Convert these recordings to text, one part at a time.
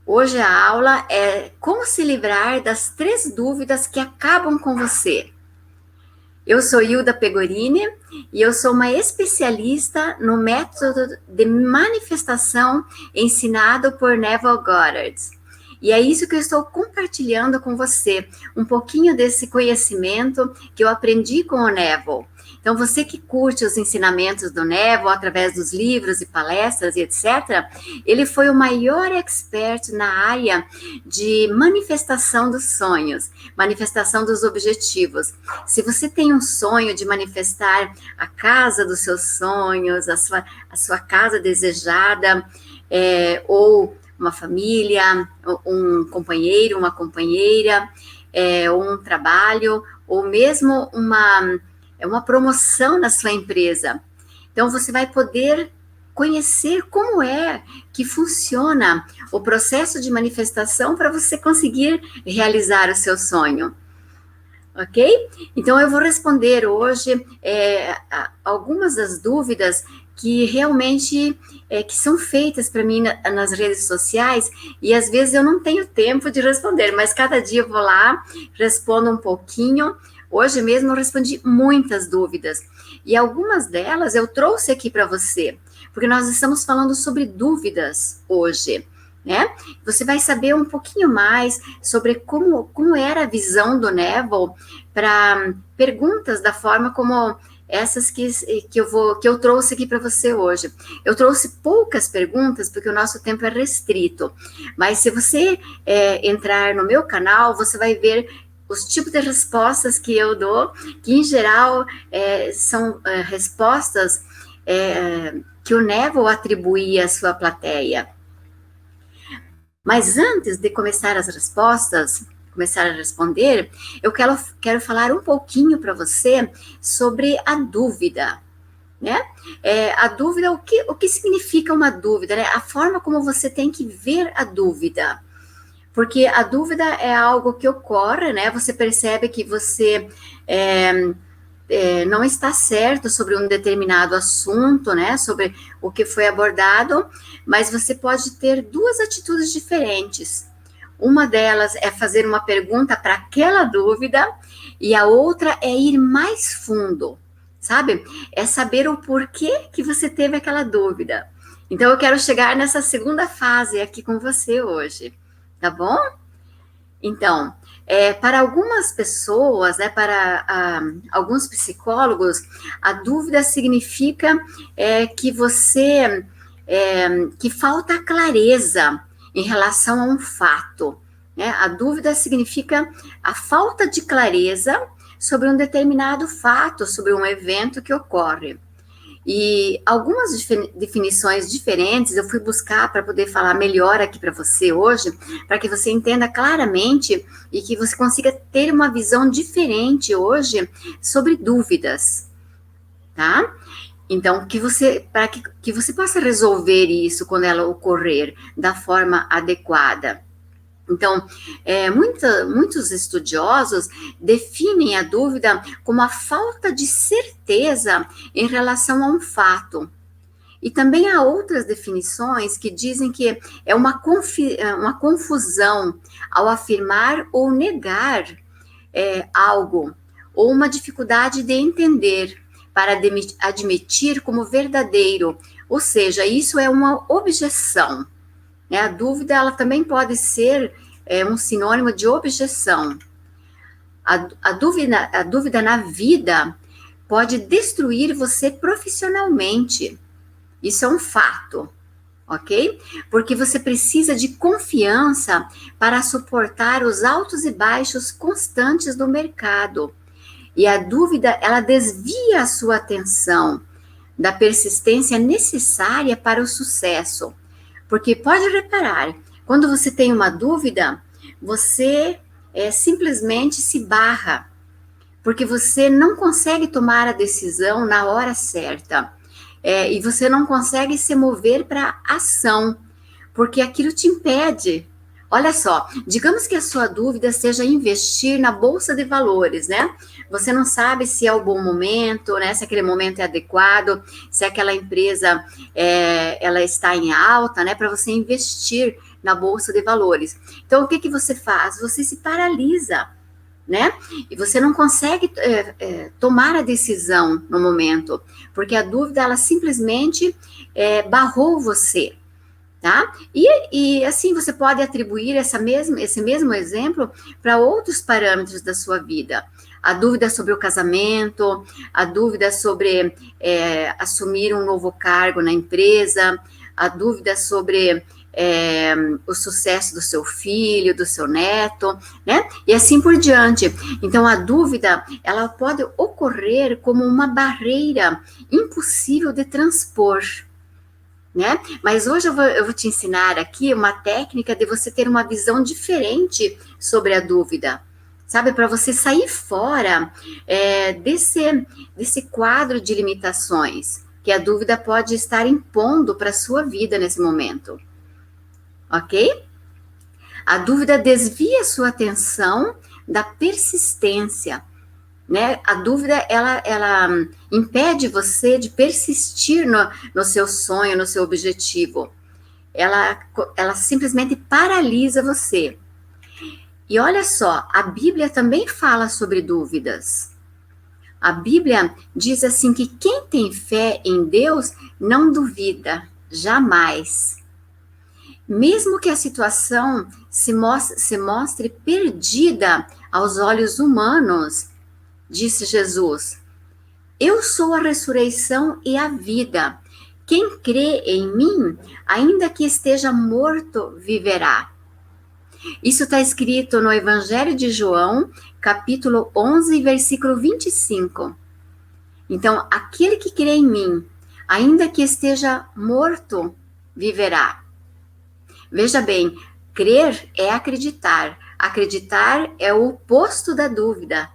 Hoje a aula é como se livrar das 3 dúvidas que acabam com você. Eu sou Hilda Pegorini e eu sou uma especialista no método de manifestação ensinado por Neville Goddard. E é isso que eu estou compartilhando com você, um pouquinho desse conhecimento que eu aprendi com o Neville. Então, você que curte os ensinamentos do Neville através dos livros e palestras e etc., ele foi o maior expert na área de manifestação dos sonhos, manifestação dos objetivos. Se você tem um sonho de manifestar a casa dos seus sonhos, a sua casa desejada, ou uma família, um companheiro, uma companheira, um trabalho, ou mesmo uma promoção na sua empresa. Então, você vai poder conhecer como é que funciona o processo de manifestação para você conseguir realizar o seu sonho. Ok? Então, eu vou responder hoje algumas das dúvidas que realmente que são feitas para mim nas redes sociais, e às vezes eu não tenho tempo de responder, mas cada dia eu vou lá, respondo um pouquinho. Hoje mesmo eu respondi muitas dúvidas, e algumas delas eu trouxe aqui para você, porque nós estamos falando sobre dúvidas hoje, né? Você vai saber um pouquinho mais sobre como era a visão do Neville para perguntas da forma como essas que eu trouxe aqui para você hoje. Eu trouxe poucas perguntas, porque o nosso tempo é restrito, mas se você entrar no meu canal, você vai ver os tipos de respostas que eu dou, que em geral são respostas que o Neville atribuía à sua plateia. Mas antes de começar as respostas, começar a responder, eu quero falar um pouquinho para você sobre a dúvida, né? A dúvida, o que significa uma dúvida, né? A forma como você tem que ver a dúvida. Porque a dúvida é algo que ocorre, né? Você percebe que você não está certo sobre um determinado assunto, né? Sobre o que foi abordado, mas você pode ter 2 atitudes diferentes. Uma delas é fazer uma pergunta para aquela dúvida, e a outra é ir mais fundo, sabe? É saber o porquê que você teve aquela dúvida. Então, eu quero chegar nessa segunda fase aqui com você hoje, tá bom? Então, para algumas pessoas, né, para alguns psicólogos, a dúvida significa que que falta clareza em relação a um fato, né? A dúvida significa a falta de clareza sobre um determinado fato, sobre um evento que ocorre. E algumas definições diferentes eu fui buscar para poder falar melhor aqui para você hoje, para que você entenda claramente e que você consiga ter uma visão diferente hoje sobre dúvidas, tá? Então, para que você possa resolver isso quando ela ocorrer da forma adequada. Então, muitos estudiosos definem a dúvida como a falta de certeza em relação a um fato. E também há outras definições que dizem que é uma confusão ao afirmar ou negar algo, ou uma dificuldade de entender para admitir como verdadeiro. Ou seja, isso é uma objeção. Né? A dúvida, ela também pode ser um sinônimo de objeção. A dúvida na vida pode destruir você profissionalmente. Isso é um fato, ok? Porque você precisa de confiança para suportar os altos e baixos constantes do mercado. E a dúvida, ela desvia a sua atenção da persistência necessária para o sucesso. Porque pode reparar, quando você tem uma dúvida, você simplesmente se barra, porque você não consegue tomar a decisão na hora certa, e você não consegue se mover para ação, porque aquilo te impede. Olha só, digamos que a sua dúvida seja investir na bolsa de valores, né? Você não sabe se é o bom momento, né? Se aquele momento é adequado, se aquela empresa ela está em alta, né? Para você investir na Bolsa de Valores. Então, o que que você faz? Você se paralisa, né? E você não consegue tomar a decisão no momento, porque a dúvida, ela simplesmente barrou você, tá? E assim, você pode atribuir esse mesmo exemplo para outros parâmetros da sua vida. A dúvida sobre o casamento, a dúvida sobre assumir um novo cargo na empresa, a dúvida sobre o sucesso do seu filho, do seu neto, né? E assim por diante. Então, a dúvida, ela pode ocorrer como uma barreira impossível de transpor, né? Mas hoje eu vou te ensinar aqui uma técnica de você ter uma visão diferente sobre a dúvida, sabe? Para você sair fora desse quadro de limitações que a dúvida pode estar impondo para a sua vida nesse momento, ok? A dúvida desvia sua atenção da persistência, né? A dúvida, ela impede você de persistir no seu sonho, no seu objetivo. Ela simplesmente paralisa você. E olha só, a Bíblia também fala sobre dúvidas. A Bíblia diz assim que quem tem fé em Deus não duvida, jamais. Mesmo que a situação se mostre perdida aos olhos humanos, disse Jesus, eu sou a ressurreição e a vida. Quem crê em mim, ainda que esteja morto, viverá. Isso está escrito no Evangelho de João, capítulo 11, versículo 25. Então, aquele que crê em mim, ainda que esteja morto, viverá. Veja bem, crer é acreditar. Acreditar é o oposto da dúvida,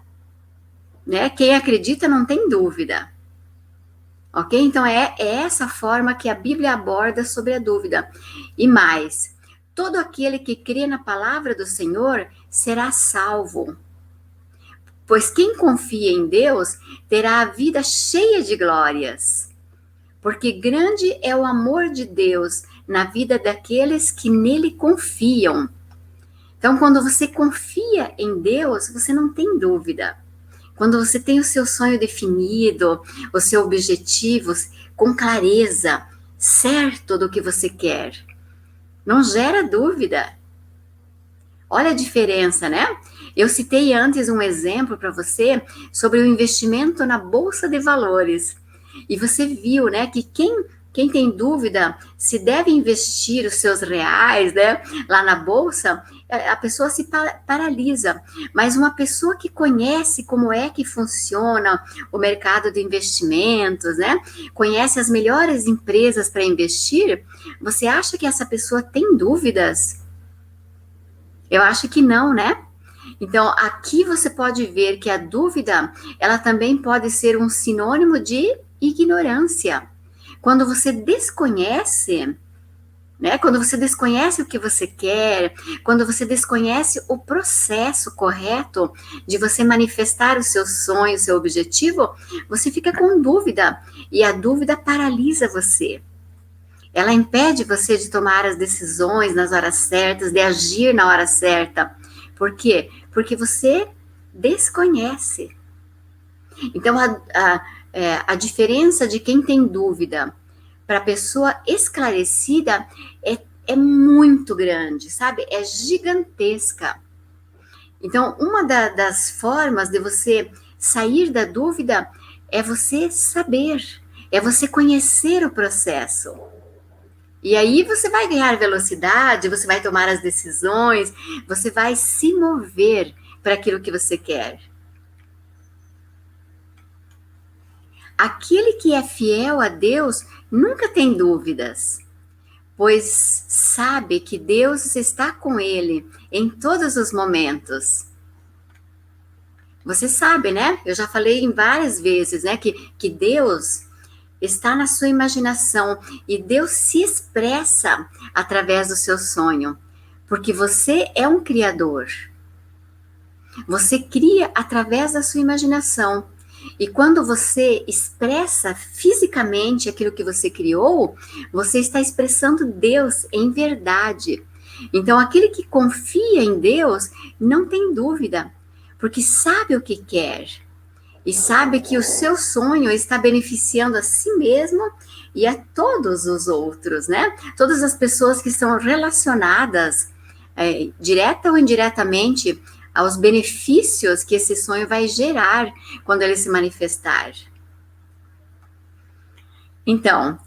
né? Quem acredita não tem dúvida. Ok? Então, é essa forma que a Bíblia aborda sobre a dúvida. E mais, todo aquele que crê na palavra do Senhor será salvo. Pois quem confia em Deus terá a vida cheia de glórias. Porque grande é o amor de Deus na vida daqueles que nele confiam. Então, quando você confia em Deus, você não tem dúvida. Quando você tem o seu sonho definido, os seus objetivos com clareza, certo do que você quer, não gera dúvida. Olha a diferença, né? Eu citei antes um exemplo para você sobre o investimento na Bolsa de Valores. E você viu, né, que quem tem dúvida se deve investir os seus reais, né, lá na bolsa, a pessoa se paralisa. Mas uma pessoa que conhece como é que funciona o mercado de investimentos, né, conhece as melhores empresas para investir, você acha que essa pessoa tem dúvidas? Eu acho que não, né? Então, aqui você pode ver que a dúvida, ela também pode ser um sinônimo de ignorância. Quando você desconhece, né? Quando você desconhece o que você quer, quando você desconhece o processo correto de você manifestar o seu sonho, o seu objetivo, você fica com dúvida. E a dúvida paralisa você. Ela impede você de tomar as decisões nas horas certas, de agir na hora certa. Por quê? Porque você desconhece. Então, a diferença de quem tem dúvida para a pessoa esclarecida é muito grande, sabe? É gigantesca. Então, uma das formas de você sair da dúvida é você saber, é você conhecer o processo. E aí você vai ganhar velocidade, você vai tomar as decisões, você vai se mover para aquilo que você quer. Aquele que é fiel a Deus nunca tem dúvidas, pois sabe que Deus está com ele em todos os momentos. Você sabe, né? Eu já falei em várias vezes, né? Que Deus está na sua imaginação e Deus se expressa através do seu sonho, porque você é um criador. Você cria através da sua imaginação. E quando você expressa fisicamente aquilo que você criou, você está expressando Deus em verdade. Então, aquele que confia em Deus não tem dúvida, porque sabe o que quer e sabe que o seu sonho está beneficiando a si mesmo e a todos os outros, né? Todas as pessoas que estão relacionadas, direta ou indiretamente, aos benefícios que esse sonho vai gerar quando ele se manifestar. Então,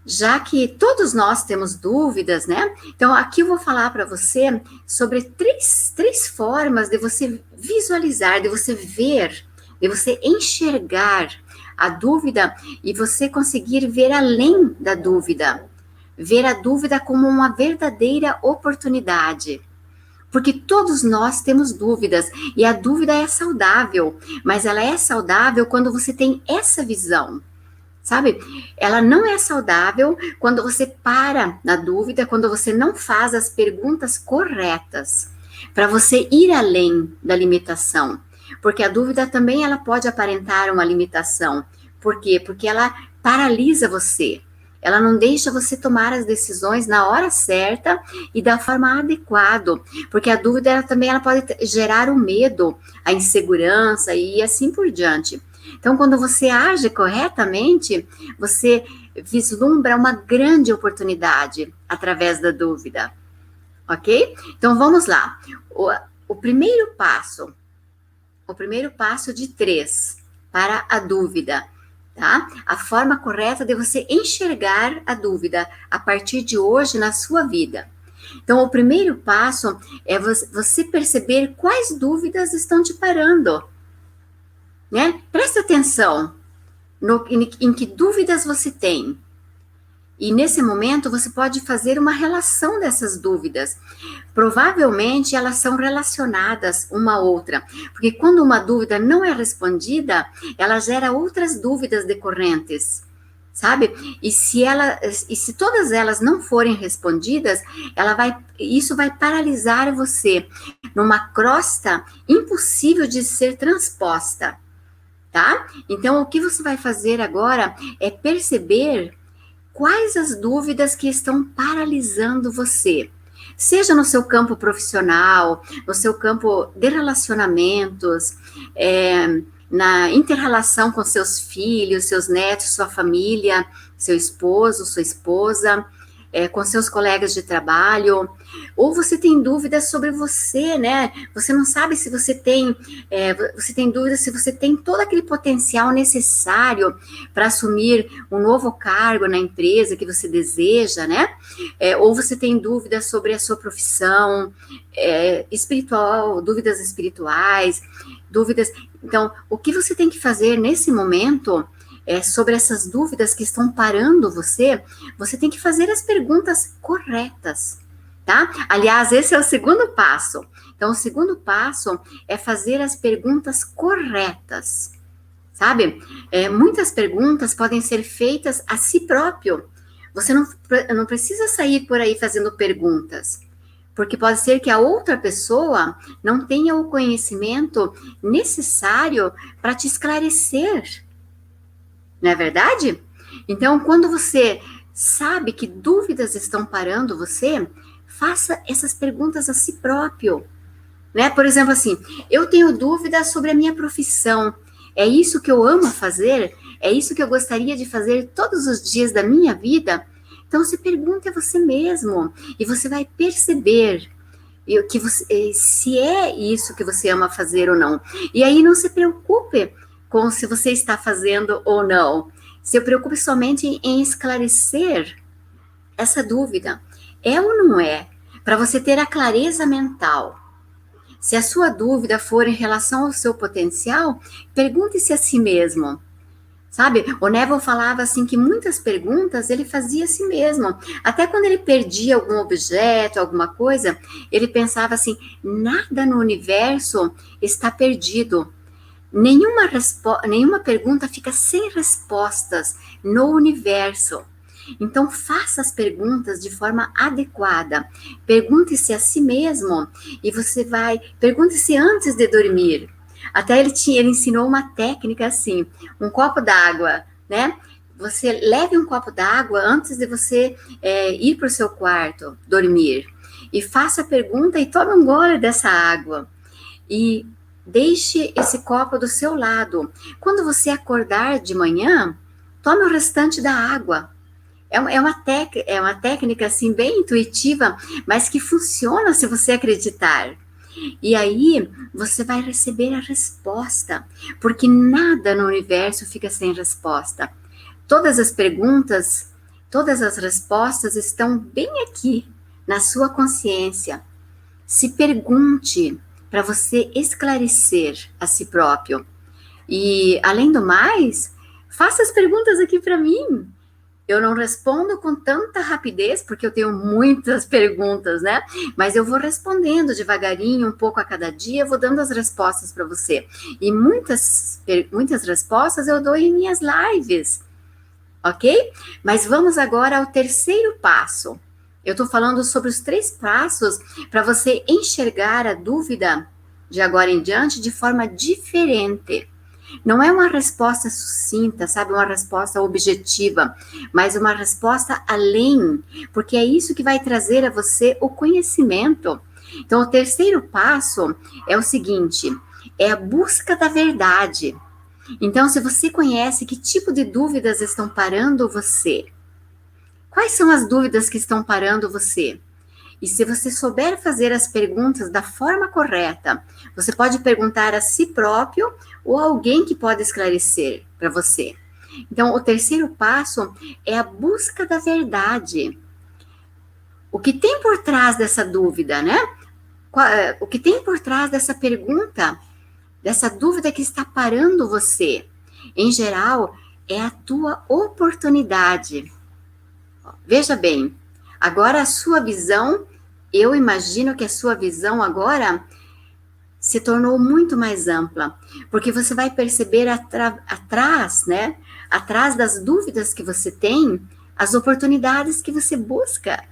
já que todos nós temos dúvidas, né? Então, aqui eu vou falar para você sobre três formas de você visualizar, de você ver, de você enxergar a dúvida e você conseguir ver além da dúvida. Ver a dúvida como uma verdadeira oportunidade. Porque todos nós temos dúvidas e a dúvida é saudável, mas ela é saudável quando você tem essa visão. Sabe? Ela não é saudável quando você para na dúvida, quando você não faz as perguntas corretas, para você ir além da limitação. Porque a dúvida também ela pode aparentar uma limitação. Por quê? Porque ela paralisa você. Ela não deixa você tomar as decisões na hora certa e da forma adequada. Porque a dúvida ela pode gerar o medo, a insegurança e assim por diante. Então, quando você age corretamente, você vislumbra uma grande oportunidade através da dúvida, ok? Então, vamos lá. O primeiro passo de 3 para a dúvida, tá? A forma correta de você enxergar a dúvida a partir de hoje na sua vida. Então, o primeiro passo é você perceber quais dúvidas estão te parando. Né? Presta atenção em que dúvidas você tem. E nesse momento você pode fazer uma relação dessas dúvidas. Provavelmente elas são relacionadas uma à outra, porque quando uma dúvida não é respondida, ela gera outras dúvidas decorrentes, sabe? E se todas elas não forem respondidas, isso vai paralisar você numa crosta impossível de ser transposta. Tá? Então, o que você vai fazer agora é perceber quais as dúvidas que estão paralisando você. Seja no seu campo profissional, no seu campo de relacionamentos, na inter-relação com seus filhos, seus netos, sua família, seu esposo, sua esposa, com seus colegas de trabalho, ou você tem dúvidas sobre você, né? Você não sabe se você tem dúvidas se você tem todo aquele potencial necessário para assumir um novo cargo na empresa que você deseja, né? Ou você tem dúvidas sobre a sua profissão espiritual, dúvidas espirituais, dúvidas. Então, o que você tem que fazer nesse momento sobre essas dúvidas que estão parando você tem que fazer as perguntas corretas, tá? Aliás, esse é o segundo passo. Então, o segundo passo é fazer as perguntas corretas, sabe? Muitas perguntas podem ser feitas a si próprio. Você não precisa sair por aí fazendo perguntas, porque pode ser que a outra pessoa não tenha o conhecimento necessário para te esclarecer. Não é verdade? Então, quando você sabe que dúvidas estão parando você, faça essas perguntas a si próprio. Né? Por exemplo, assim, eu tenho dúvidas sobre a minha profissão. É isso que eu amo fazer? É isso que eu gostaria de fazer todos os dias da minha vida? Então, se pergunte a você mesmo e você vai perceber se é isso que você ama fazer ou não. E aí, não se preocupe com se você está fazendo ou não. Se preocupe somente em esclarecer essa dúvida. É ou não é? Para você ter a clareza mental. Se a sua dúvida for em relação ao seu potencial, pergunte-se a si mesmo. Sabe, o Neville falava assim que muitas perguntas ele fazia a si mesmo. Até quando ele perdia algum objeto, alguma coisa, ele pensava assim, nada no universo está perdido. Nenhuma pergunta fica sem respostas no universo. Então, faça as perguntas de forma adequada. Pergunte-se a si mesmo e pergunte-se antes de dormir. Até ele ensinou uma técnica assim, um copo d'água, né? Você leve um copo d'água antes de você ir para o seu quarto dormir. e faça a pergunta e tome um gole dessa água. E deixe esse copo do seu lado. Quando você acordar de manhã, tome o restante da água. É uma técnica assim bem intuitiva, mas que funciona se você acreditar. E aí você vai receber a resposta, porque nada no universo fica sem resposta. Todas as perguntas, todas as respostas estão bem aqui, na sua consciência. Se pergunte para você esclarecer a si próprio. E, além do mais, faça as perguntas aqui para mim. Eu não respondo com tanta rapidez, porque eu tenho muitas perguntas, né? Mas eu vou respondendo devagarinho, um pouco a cada dia, vou dando as respostas para você. E muitas respostas eu dou em minhas lives, ok? Mas vamos agora ao terceiro passo. Eu estou falando sobre os 3 passos para você enxergar a dúvida de agora em diante de forma diferente. Não é uma resposta sucinta, sabe? Uma resposta objetiva, mas uma resposta além, porque é isso que vai trazer a você o conhecimento. Então, o terceiro passo é o seguinte: é a busca da verdade. Então, se você conhece que tipo de dúvidas estão parando você, quais são as dúvidas que estão parando você? E se você souber fazer as perguntas da forma correta, você pode perguntar a si próprio ou a alguém que pode esclarecer para você. Então, o terceiro passo é a busca da verdade. O que tem por trás dessa dúvida, né? O que tem por trás dessa pergunta, dessa dúvida que está parando você? Em geral, é a tua oportunidade. Veja bem, agora a sua visão, eu imagino que a sua visão agora se tornou muito mais ampla, porque você vai perceber atrás, né? Atrás das dúvidas que você tem, as oportunidades que você busca.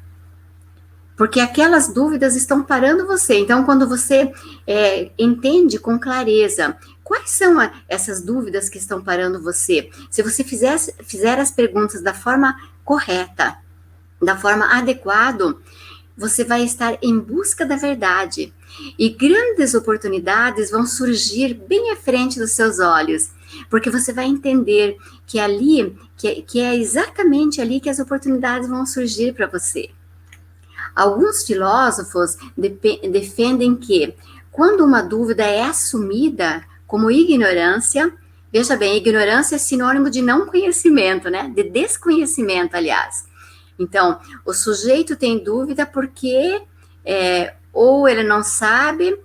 Porque aquelas dúvidas estão parando você. Então, quando você entende com clareza quais são essas dúvidas que estão parando você, se você fizer as perguntas da forma correta, da forma adequada, você vai estar em busca da verdade. E grandes oportunidades vão surgir bem à frente dos seus olhos, porque você vai entender que é exatamente ali que as oportunidades vão surgir para você. Alguns filósofos defendem que, quando uma dúvida é assumida como ignorância, veja bem, ignorância é sinônimo de não conhecimento, né? De desconhecimento, aliás. Então, o sujeito tem dúvida porque ou ele não sabe,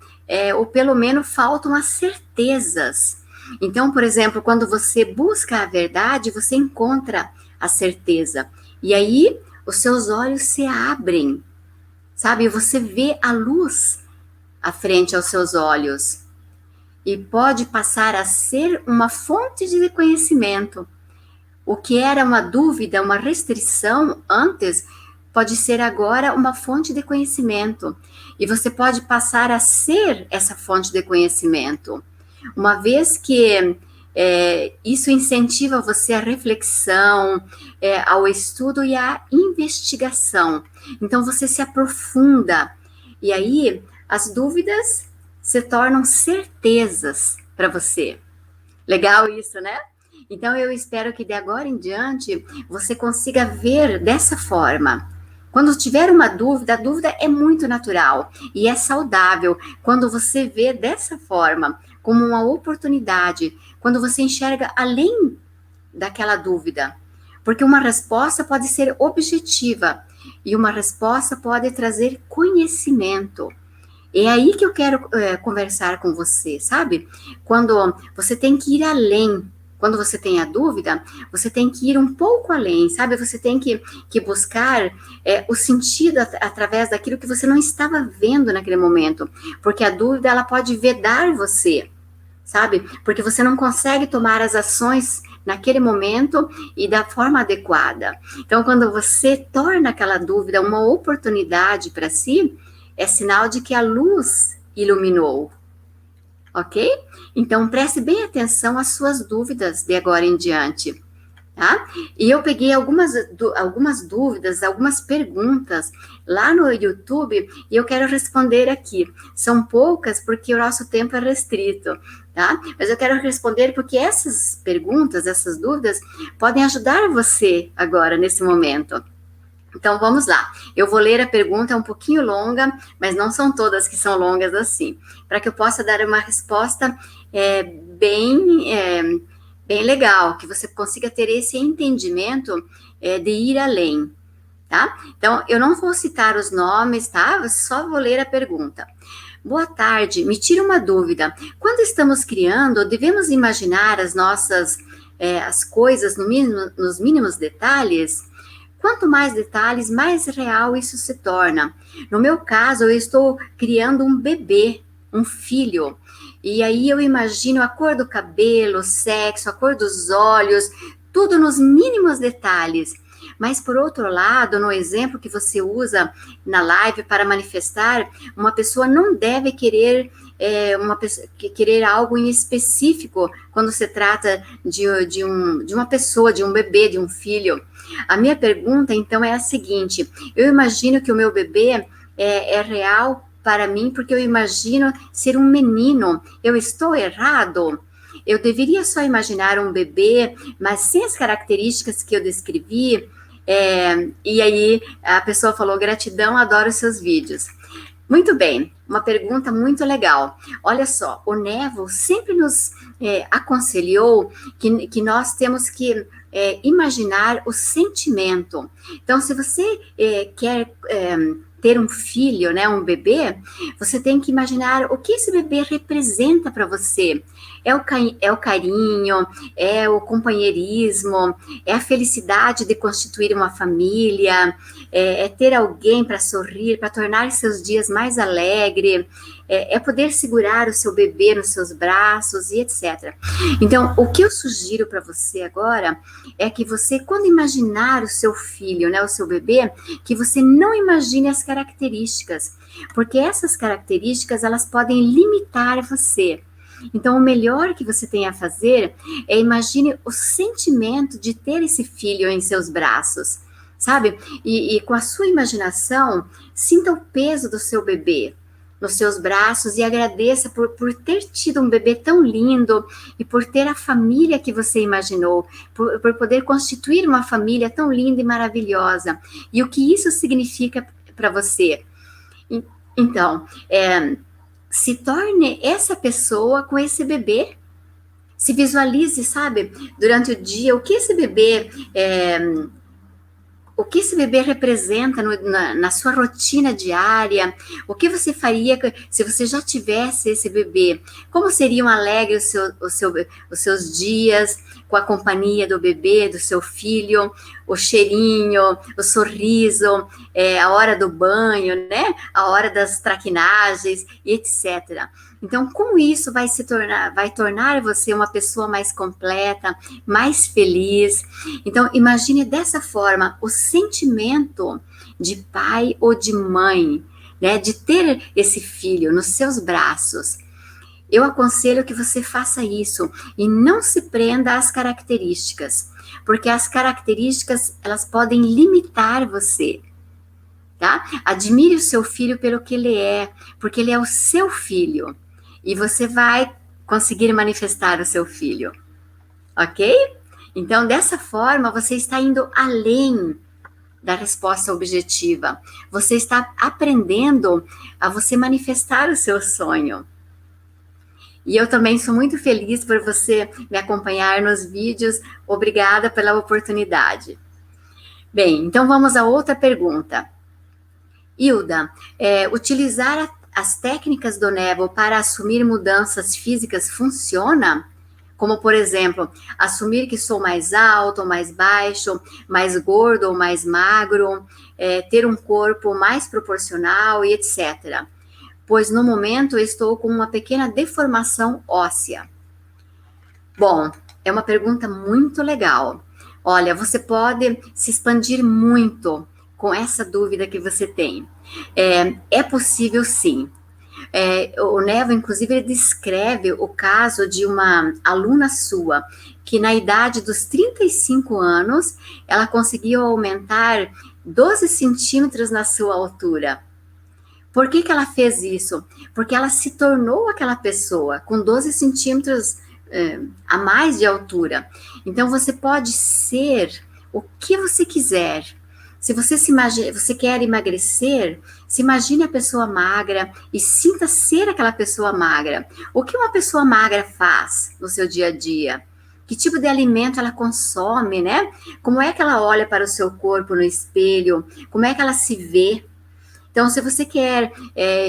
ou pelo menos faltam as certezas. Então, por exemplo, quando você busca a verdade, você encontra a certeza. E aí, os seus olhos se abrem, sabe? Você vê a luz à frente aos seus olhos. E pode passar a ser uma fonte de conhecimento. O que era uma dúvida, uma restrição antes, pode ser agora uma fonte de conhecimento. E você pode passar a ser essa fonte de conhecimento. Uma vez que isso incentiva você à reflexão, ao estudo e à investigação. Então, você se aprofunda. E aí, as dúvidas se tornam certezas para você. Legal isso, né? Então, eu espero que de agora em diante você consiga ver dessa forma. Quando tiver uma dúvida, a dúvida é muito natural e é saudável quando você vê dessa forma, como uma oportunidade, quando você enxerga além daquela dúvida. Porque uma resposta pode ser objetiva e uma resposta pode trazer conhecimento. É aí que eu quero conversar com você, sabe? Quando você tem que ir além. Quando você tem a dúvida, você tem que ir um pouco além, sabe? Você tem que buscar o sentido através daquilo que você não estava vendo naquele momento. Porque a dúvida, ela pode vedar você, sabe? Porque você não consegue tomar as ações naquele momento e da forma adequada. Então, quando você torna aquela dúvida uma oportunidade para si, é sinal de que a luz iluminou. Ok? Então, preste bem atenção às suas dúvidas de agora em diante. tá? E eu peguei algumas dúvidas, algumas perguntas lá no YouTube e eu quero responder aqui. São poucas porque o nosso tempo é restrito, tá? Mas eu quero responder porque essas perguntas, essas dúvidas, podem ajudar você agora, nesse momento. Então, vamos lá. Eu vou ler a pergunta, é um pouquinho longa, mas não são todas que são longas assim, para que eu possa dar uma resposta bem legal, que você consiga ter esse entendimento de ir além, tá? Então, eu não vou citar os nomes, tá? Só vou ler a pergunta. Boa tarde, me tira uma dúvida. Quando estamos criando, devemos imaginar as coisas nos mínimos detalhes? Quanto mais detalhes, mais real isso se torna. No meu caso, eu estou criando um bebê, um filho. E aí eu imagino a cor do cabelo, o sexo, a cor dos olhos, tudo nos mínimos detalhes. Mas, por outro lado, no exemplo que você usa na live para manifestar, uma pessoa não deve querer algo em específico quando se trata de uma pessoa, de um bebê, de um filho. A minha pergunta, então, é a seguinte: eu imagino que o meu bebê é real para mim porque eu imagino ser um menino. Eu estou errado? Eu deveria só imaginar um bebê, mas sem as características que eu descrevi? E aí a pessoa falou: gratidão, adoro os seus vídeos. Muito bem, uma pergunta muito legal. Olha só, o Neville sempre nos aconselhou que nós temos que imaginar o sentimento. Então, se você quer ter um filho, né, um bebê, você tem que imaginar o que esse bebê representa para você. É o carinho, é o companheirismo, é a felicidade de constituir uma família, é ter alguém para sorrir, para tornar seus dias mais alegres, é poder segurar o seu bebê nos seus braços e etc. Então, o que eu sugiro para você agora é que você, quando imaginar o seu filho, né, o seu bebê, que você não imagine as características, porque essas características, elas podem limitar você. Então, o melhor que você tem a fazer é imagine o sentimento de ter esse filho em seus braços, sabe? E com a sua imaginação, sinta o peso do seu bebê nos seus braços e agradeça por ter tido um bebê tão lindo e por ter a família que você imaginou, por poder constituir uma família tão linda e maravilhosa. E o que isso significa para você? Então, se torne essa pessoa com esse bebê. Se visualize, sabe, durante o dia, o que esse bebê representa na sua rotina diária, o que você faria se você já tivesse esse bebê, como seriam alegres os seus dias com a companhia do bebê, do seu filho, o cheirinho, o sorriso, a hora do banho, né? A hora das traquinagens e etc. Então, como isso vai tornar você uma pessoa mais completa, mais feliz? Então, imagine dessa forma o sentimento de pai ou de mãe, né, de ter esse filho nos seus braços. Eu aconselho que você faça isso e não se prenda às características, porque as características, elas podem limitar você, tá? Admire o seu filho pelo que ele é, porque ele é o seu filho e você vai conseguir manifestar o seu filho, ok? Então, dessa forma, você está indo além da resposta objetiva. Você está aprendendo a você manifestar o seu sonho. E eu também sou muito feliz por você me acompanhar nos vídeos. Obrigada pela oportunidade. Bem, então vamos a outra pergunta. Hilda, utilizar as técnicas do Neville para assumir mudanças físicas funciona? Como, por exemplo, assumir que sou mais alto ou mais baixo, mais gordo ou mais magro, ter um corpo mais proporcional e etc. Pois no momento eu estou com uma pequena deformação óssea. Bom, é uma pergunta muito legal. Olha, você pode se expandir muito com essa dúvida que você tem. É possível sim. O Névoa, inclusive, ele descreve o caso de uma aluna sua, que na idade dos 35 anos, ela conseguiu aumentar 12 centímetros na sua altura. Por que ela fez isso? Porque ela se tornou aquela pessoa com 12 centímetros a mais de altura. Então, você pode ser o que você quiser. Se você você quer emagrecer, se imagine a pessoa magra e sinta ser aquela pessoa magra. O que uma pessoa magra faz no seu dia a dia? Que tipo de alimento ela consome, né? Como é que ela olha para o seu corpo no espelho? Como é que ela se vê? Então, se você quer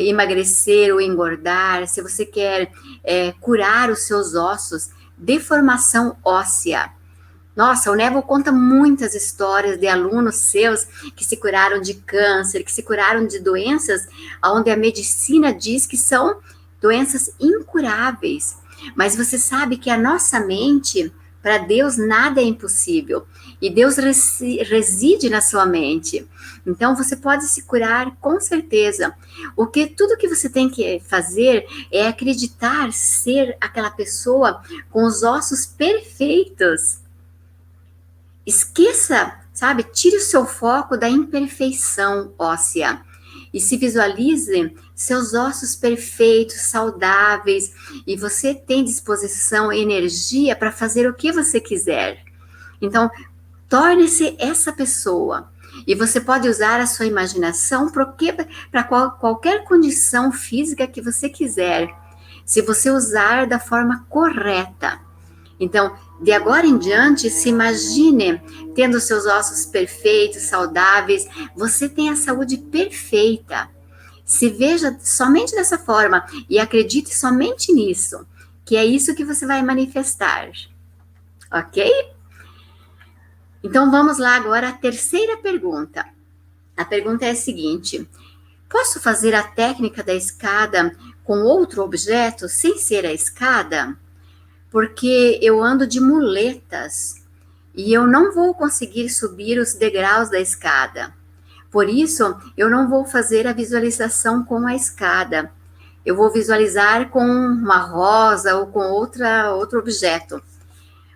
emagrecer ou engordar, se você quer curar os seus ossos, deformação óssea. Nossa, o Névoa conta muitas histórias de alunos seus que se curaram de câncer, que se curaram de doenças onde a medicina diz que são doenças incuráveis. Mas você sabe que a nossa mente, para Deus, nada é impossível. E Deus reside na sua mente. Então, você pode se curar com certeza. Tudo que você tem que fazer é acreditar ser aquela pessoa com os ossos perfeitos. Esqueça, sabe? Tire o seu foco da imperfeição óssea e se visualize seus ossos perfeitos, saudáveis, e você tem disposição, energia para fazer o que você quiser. Então, torne-se essa pessoa. E você pode usar a sua imaginação para qualquer condição física que você quiser, se você usar da forma correta. Então, de agora em diante, se imagine tendo seus ossos perfeitos, saudáveis, você tem a saúde perfeita. Se veja somente dessa forma e acredite somente nisso, que é isso que você vai manifestar. Ok? Então, vamos lá agora à terceira pergunta. A pergunta é a seguinte: posso fazer a técnica da escada com outro objeto sem ser a escada? Porque eu ando de muletas e eu não vou conseguir subir os degraus da escada. Por isso, eu não vou fazer a visualização com a escada. Eu vou visualizar com uma rosa ou com outro objeto.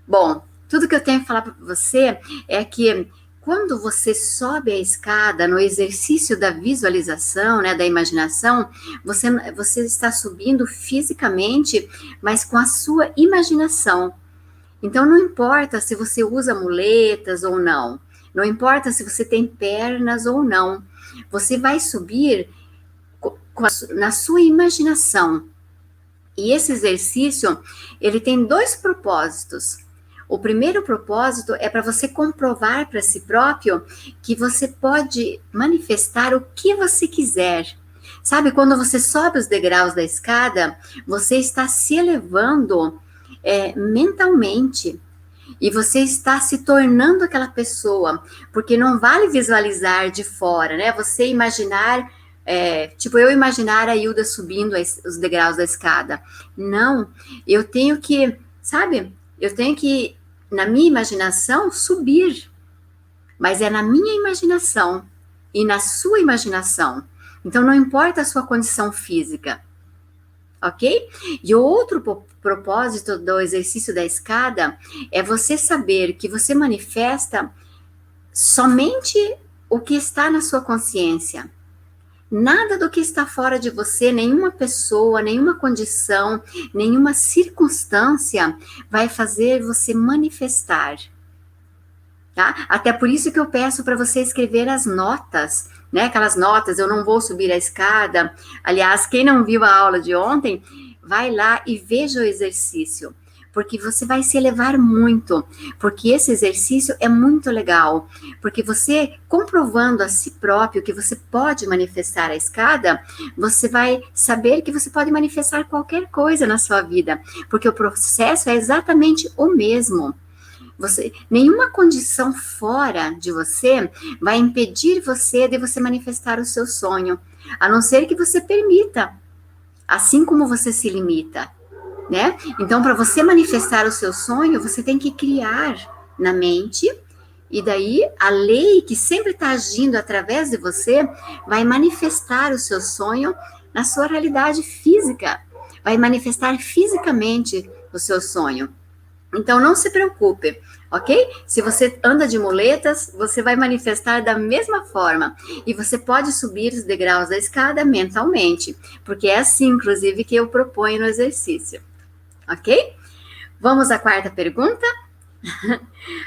Bom, tudo que eu tenho que falar para você é que quando você sobe a escada no exercício da visualização, né, da imaginação, você está subindo fisicamente, mas com a sua imaginação. Então, não importa se você usa muletas ou não, não importa se você tem pernas ou não, você vai subir na sua imaginação. E esse exercício, ele tem 2 propósitos. O primeiro propósito é para você comprovar para si próprio que você pode manifestar o que você quiser. Sabe, quando você sobe os degraus da escada, você está se elevando mentalmente. E você está se tornando aquela pessoa. Porque não vale visualizar de fora, né? Você imaginar, tipo eu imaginar a Hilda subindo os degraus da escada. Não, eu tenho que, sabe... Eu tenho que, na minha imaginação, subir. Mas é na minha imaginação e na sua imaginação. Então, não importa a sua condição física. Ok? E o outro propósito do exercício da escada é você saber que você manifesta somente o que está na sua consciência. Nada do que está fora de você, nenhuma pessoa, nenhuma condição, nenhuma circunstância vai fazer você manifestar. Tá? Até por isso que eu peço para você escrever as notas, né? Aquelas notas, eu não vou subir a escada. Aliás, quem não viu a aula de ontem, vai lá e veja o exercício. Porque você vai se elevar muito, porque esse exercício é muito legal, porque você, comprovando a si próprio que você pode manifestar a escada, você vai saber que você pode manifestar qualquer coisa na sua vida, porque o processo é exatamente o mesmo. Nenhuma condição fora de você vai impedir você de você manifestar o seu sonho, a não ser que você permita, assim como você se limita. Né? Então, para você manifestar o seu sonho, você tem que criar na mente, e daí a lei que sempre está agindo através de você vai manifestar o seu sonho na sua realidade física, vai manifestar fisicamente o seu sonho. Então, não se preocupe, ok? Se você anda de muletas, você vai manifestar da mesma forma. E você pode subir os degraus da escada mentalmente, porque é assim, inclusive, que eu proponho no exercício, ok? Vamos à quarta pergunta?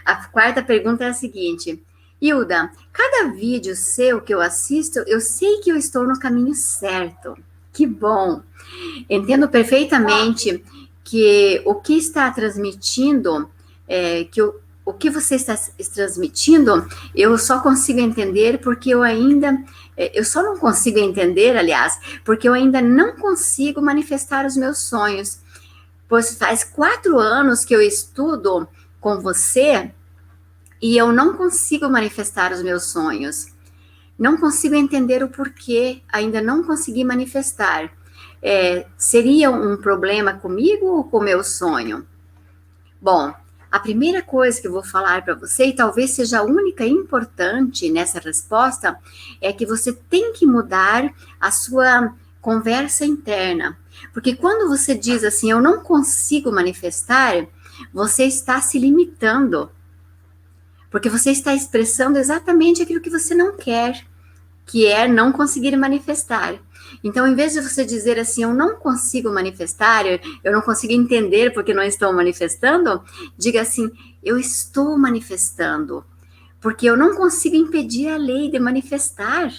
A quarta pergunta é a seguinte: Hilda, cada vídeo seu que eu assisto, eu sei que eu estou no caminho certo. Que bom! Entendo perfeitamente que o que está transmitindo, o que você está transmitindo, eu só consigo entender porque eu só não consigo entender, aliás, porque eu ainda não consigo manifestar os meus sonhos. Pois faz 4 anos que eu estudo com você e eu não consigo manifestar os meus sonhos. Não consigo entender o porquê, ainda não consegui manifestar. Seria um problema comigo ou com o meu sonho? Bom, a primeira coisa que eu vou falar para você, e talvez seja a única importante nessa resposta, é que você tem que mudar a sua conversa interna. Porque quando você diz assim, eu não consigo manifestar, você está se limitando. Porque você está expressando exatamente aquilo que você não quer, que é não conseguir manifestar. Então, em vez de você dizer assim, eu não consigo manifestar, eu não consigo entender porque não estou manifestando, diga assim, eu estou manifestando, porque eu não consigo impedir a lei de manifestar.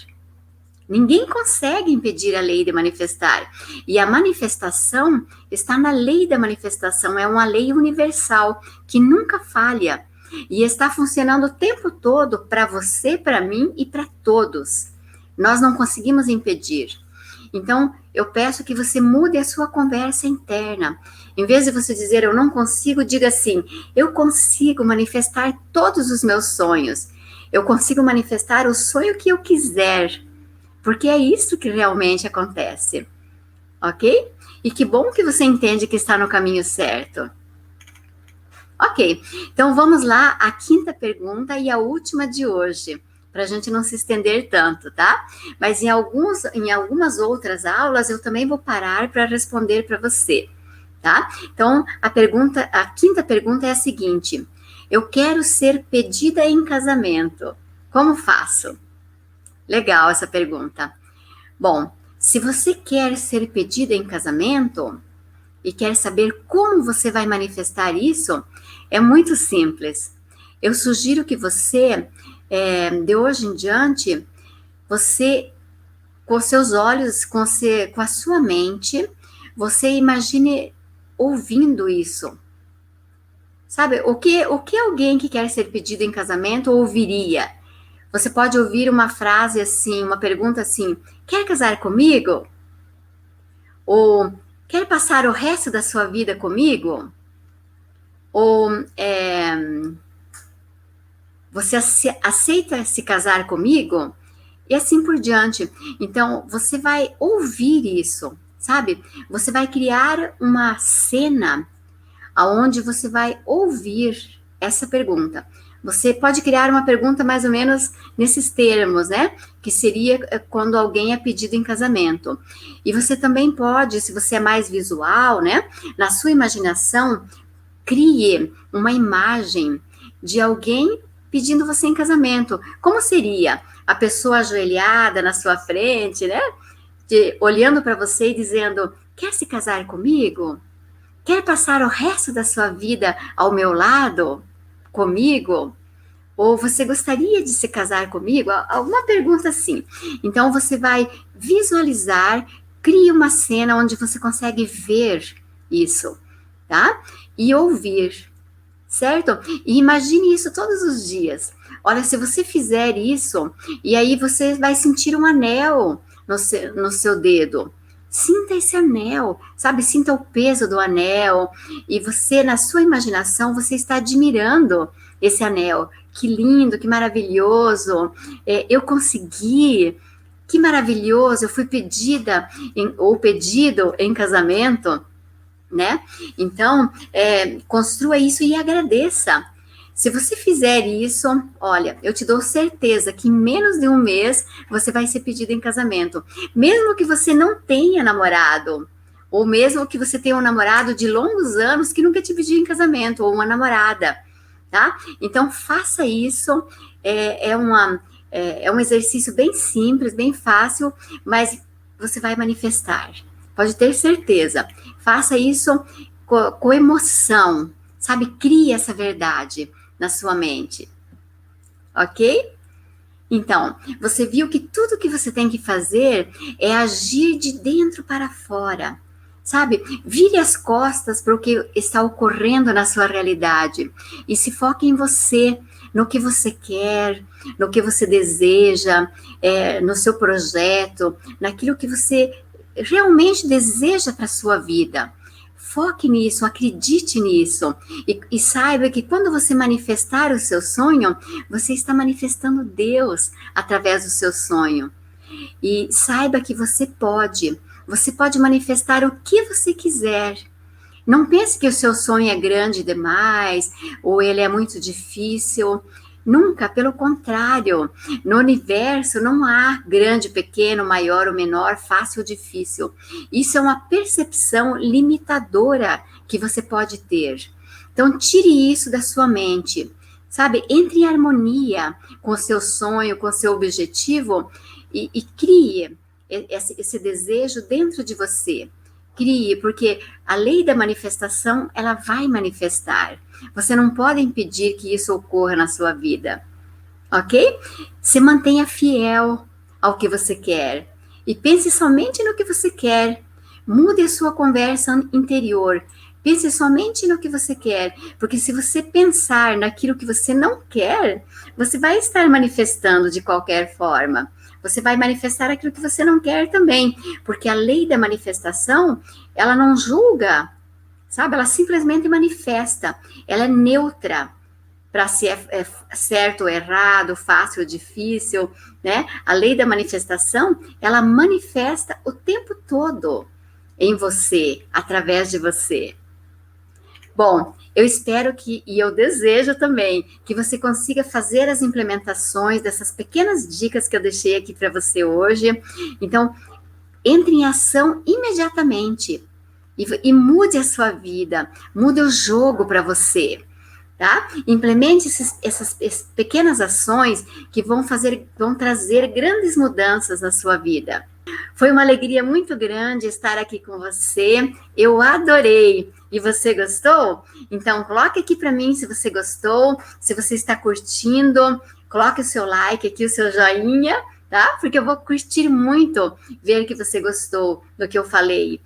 Ninguém consegue impedir a lei de manifestar. E a manifestação está na lei da manifestação, é uma lei universal que nunca falha. E está funcionando o tempo todo para você, para mim e para todos. Nós não conseguimos impedir. Então, eu peço que você mude a sua conversa interna. Em vez de você dizer, eu não consigo, diga assim, eu consigo manifestar todos os meus sonhos. Eu consigo manifestar o sonho que eu quiser. Porque é isso que realmente acontece. Ok? E que bom que você entende que está no caminho certo. Ok, então vamos lá, a quinta pergunta e a última de hoje, para a gente não se estender tanto, tá? Mas em algumas outras aulas eu também vou parar para responder para você, tá? Então, a quinta pergunta é a seguinte: eu quero ser pedida em casamento, como faço? Legal essa pergunta. Bom, se você quer ser pedida em casamento e quer saber como você vai manifestar isso, é muito simples. Eu sugiro que você, de hoje em diante, você, com seus olhos, com a sua mente, você imagine ouvindo isso. Sabe, o que alguém que quer ser pedido em casamento ouviria? Você pode ouvir uma frase assim, uma pergunta assim, quer casar comigo? Ou, quer passar o resto da sua vida comigo? Ou, você aceita se casar comigo? E assim por diante. Então, você vai ouvir isso, sabe? Você vai criar uma cena aonde você vai ouvir essa pergunta. Você pode criar uma pergunta mais ou menos nesses termos, né? Que seria quando alguém é pedido em casamento. E você também pode, se você é mais visual, né? Na sua imaginação, crie uma imagem de alguém pedindo você em casamento. Como seria? A pessoa ajoelhada na sua frente, né? Olhando para você e dizendo, quer se casar comigo? Quer passar o resto da sua vida ao meu lado? Comigo? Ou você gostaria de se casar comigo? Alguma pergunta assim. Então, você vai visualizar, cria uma cena onde você consegue ver isso, tá? E ouvir, certo? E imagine isso todos os dias. Olha, se você fizer isso, e aí você vai sentir um anel no seu dedo. Sinta esse anel, sabe? Sinta o peso do anel. E você, na sua imaginação, você está admirando esse anel. Que lindo, que maravilhoso. Eu consegui. Que maravilhoso. Eu fui pedida ou pedido em casamento, né? Então, construa isso e agradeça. Se você fizer isso, olha, eu te dou certeza que em menos de um mês você vai ser pedido em casamento. Mesmo que você não tenha namorado, ou mesmo que você tenha um namorado de longos anos que nunca te pediu em casamento, ou uma namorada, tá? Então faça isso, é um exercício bem simples, bem fácil, mas você vai manifestar. Pode ter certeza. Faça isso com emoção, sabe? Crie essa verdade na sua mente, ok? Então, você viu que tudo que você tem que fazer é agir de dentro para fora, sabe? Vire as costas para o que está ocorrendo na sua realidade e se foque em você, no que você quer, no que você deseja, no seu projeto, naquilo que você realmente deseja para a sua vida. Foque nisso, acredite nisso e saiba que quando você manifestar o seu sonho, você está manifestando Deus através do seu sonho. E saiba que você pode manifestar o que você quiser. Não pense que o seu sonho é grande demais ou ele é muito difícil. Nunca, pelo contrário. No universo não há grande, pequeno, maior ou menor, fácil ou difícil. Isso é uma percepção limitadora que você pode ter. Então, tire isso da sua mente. Sabe, entre em harmonia com o seu sonho, com o seu objetivo e crie esse desejo dentro de você. Crie, porque a lei da manifestação, ela vai manifestar. Você não pode impedir que isso ocorra na sua vida, ok? Se mantenha fiel ao que você quer e pense somente no que você quer. Mude a sua conversa interior. Pense somente no que você quer, porque se você pensar naquilo que você não quer, você vai estar manifestando de qualquer forma. Você vai manifestar aquilo que você não quer também, porque a lei da manifestação, ela não julga, sabe? Ela simplesmente manifesta. Ela é neutra para se é certo ou errado, fácil ou difícil, né? A lei da manifestação, ela manifesta o tempo todo em você, através de você. Bom, eu espero e eu desejo também, que você consiga fazer as implementações dessas pequenas dicas que eu deixei aqui para você hoje. Então, entre em ação imediatamente e mude a sua vida, mude o jogo para você, tá? Implemente essas pequenas ações que vão trazer grandes mudanças na sua vida. Foi uma alegria muito grande estar aqui com você. Eu adorei. E você gostou? Então, coloque aqui para mim se você gostou, se você está curtindo. Coloque o seu like aqui, o seu joinha, tá? Porque eu vou curtir muito ver que você gostou do que eu falei.